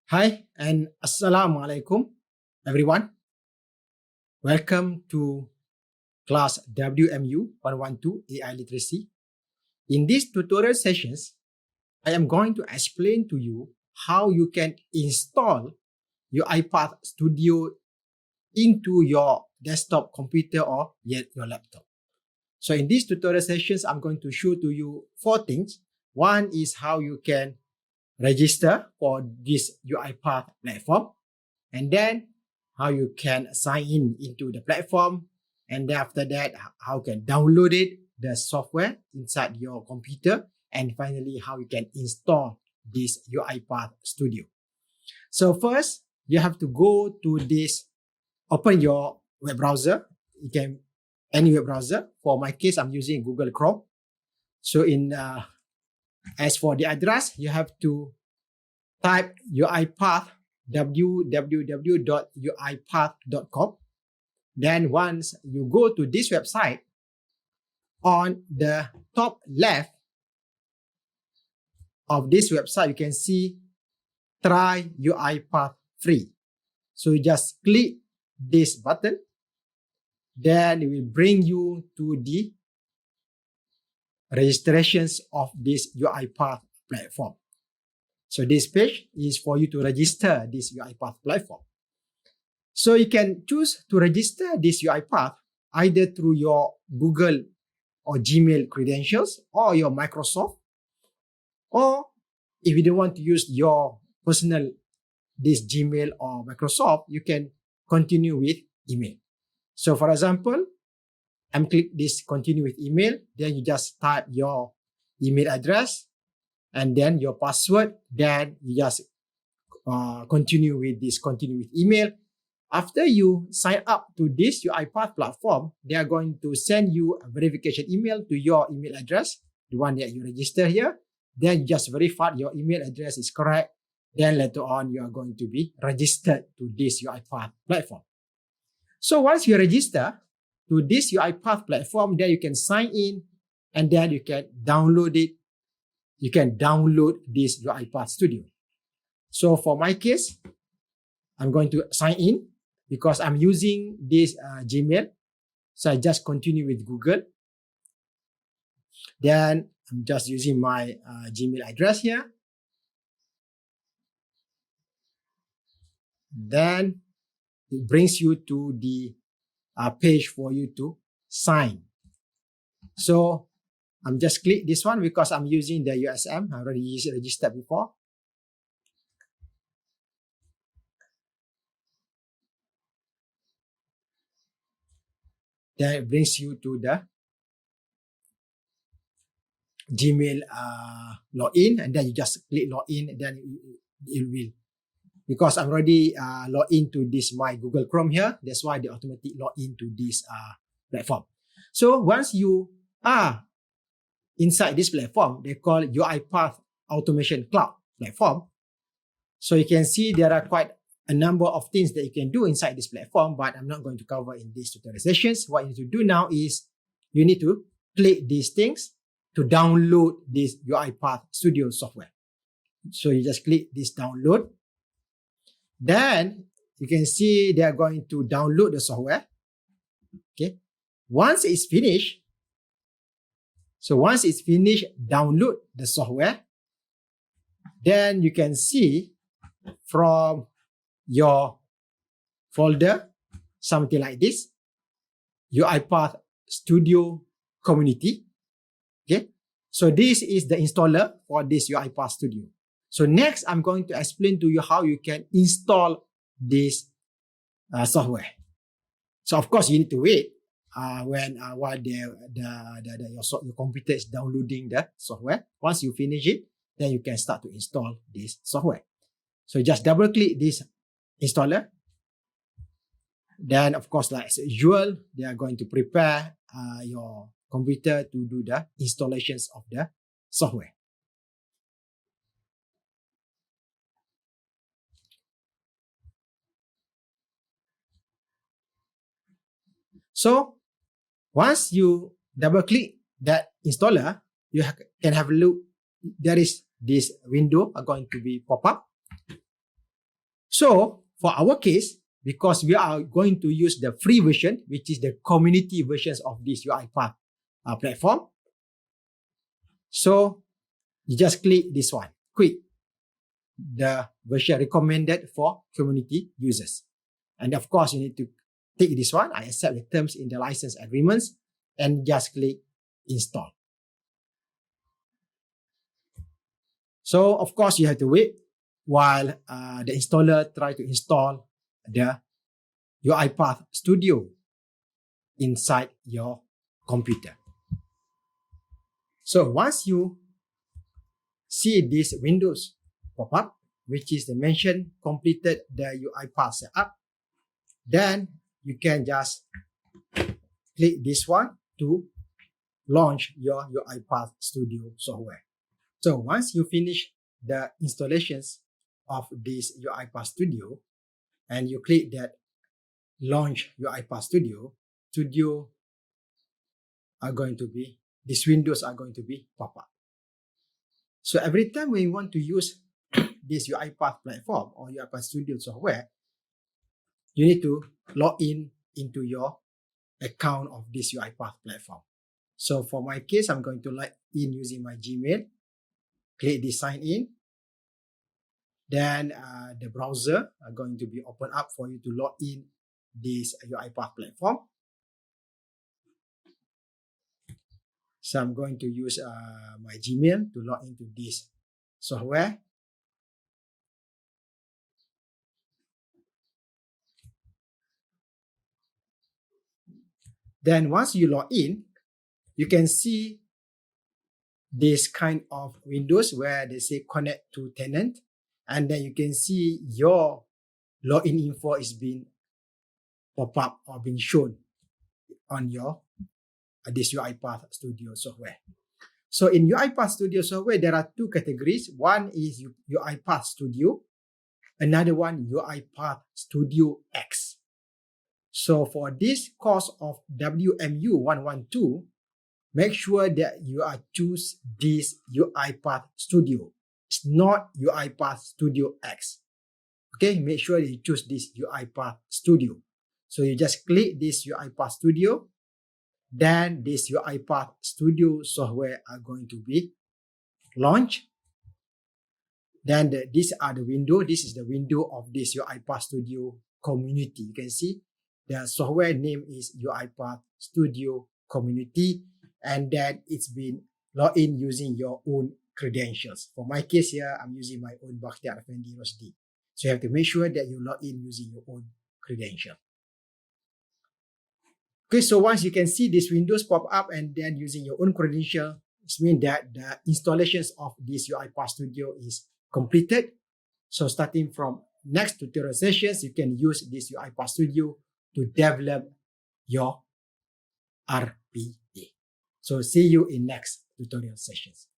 Hi and Assalamu alaikum, everyone. Welcome to class WMU112 AI Literacy. In these tutorial sessions, I am going to explain to you how you can install UiPathStudio into your desktop computer or yet your laptop. So in these tutorial sessions, I'm going to show to you 4 things. One is how you can register for this UiPath platform, and then how you can sign in into the platform, and then after that, how you can download it, the software inside your computer, and finally, how you can install this UiPath Studio. So first, you have to go to this, open your web browser. You can any web browser. For my case, I'm using Google Chrome. So as for the address, you have to type UiPath, www.uipath.com. Then once you go to this website, on the top left of this website, you can see try UiPath free. So you just click this button. Then it will bring you to the registrations of this UiPath platform. So this page is for you to register this UiPath platform. So you can choose to register this UiPath either through your Google or Gmail credentials or your Microsoft, or if you don't want to use your personal this Gmail or Microsoft, you can continue with email. So for example, I'm click this continue with email, then you just type your email address and then your password, then you just continue with email. After you sign up to this UiPath platform, they are going to send you a verification email to your email address, the one that you register here. Then you just verify your email address is correct. Then later on, you are going to be registered to this UiPath platform. So once you register to this UiPath platform, then you can sign in and then you can download it. You can download this UiPath Studio. So for my case, I'm going to sign in because I'm using this Gmail. So I just continue with Google. Then I'm just using my Gmail address here. Then it brings you to the page for you to sign. So I'm just click this one because I'm using the USM. I already registered before. Then it brings you to the Gmail login, and then you just click login, and then it will. Because I'm already logged into this my Google Chrome here, that's why they automatically log into this platform. So once you are inside this platform, they call UiPath Automation Cloud platform. So you can see there are quite a number of things that you can do inside this platform, but I'm not going to cover in these tutorial sessions. What you need to do now is you need to click these things to download this UiPath Studio software. So you just click this download. Then you can see they are going to download the software. Okay. Once it's finished, download the software. Then you can see from your folder, something like this, UiPath Studio Community. Okay. So this is the installer for this UiPath Studio. So next, I'm going to explain to you how you can install this software. So of course, you need to wait while your computer is downloading the software. Once you finish it, then you can start to install this software. So just double click this installer. Then of course, like as usual, they are going to prepare your computer to do the installations of the software. So once you double click that installer, you can have a look. There is this window are going to be pop up. So for our case, because we are going to use the free version, which is the community versions of this UiPath platform. So you just click this one, quit the version recommended for community users. And of course, you need to take this one. I accept the terms in the license agreements and just click install. So of course, you have to wait while the installer try to install the UiPathStudio inside your computer. So once you see this Windows pop up, which is the mention completed the UiPath setup, then you can just click this one to launch your UiPathStudio software. So once you finish the installations of this UiPathStudio and you click that launch UiPathStudio, these windows are going to be pop up. So every time when you want to use this UiPath platform or UiPathStudio software, you need to log in into your account of this UiPath platform. So for my case, I'm going to log in using my Gmail. Click the sign in. Then the browser are going to be open up for you to log in this UiPath platform. So I'm going to use my Gmail to log into this software. Then once you log in, you can see this kind of windows where they say connect to tenant. And then you can see your login info is being pop up or being shown on your this UiPathStudio software. So in UiPathStudio software, there are two categories. One is UiPathStudio, another one UiPathStudio X. So for this course of WMU112, make sure that you are choose this UiPathStudio. It's not UiPathStudio X. Okay, make sure you choose this UiPathStudio. So you just click this UiPathStudio. Then this UiPathStudio software are going to be launched. Then these are the window. This is the window of this UiPathStudio community. You can see the software name is UiPathStudio Community, and then it's been logged in using your own credentials. For my case here, I'm using my own Bakhtiar Effendi Rosdi. So you have to make sure that you log in using your own credential. Okay, so once you can see these windows pop up and then using your own credential, it means that the installations of this UiPathStudio is completed. So starting from next tutorial sessions, you can use this UiPathStudio to develop your RPA. So see you in next tutorial sessions.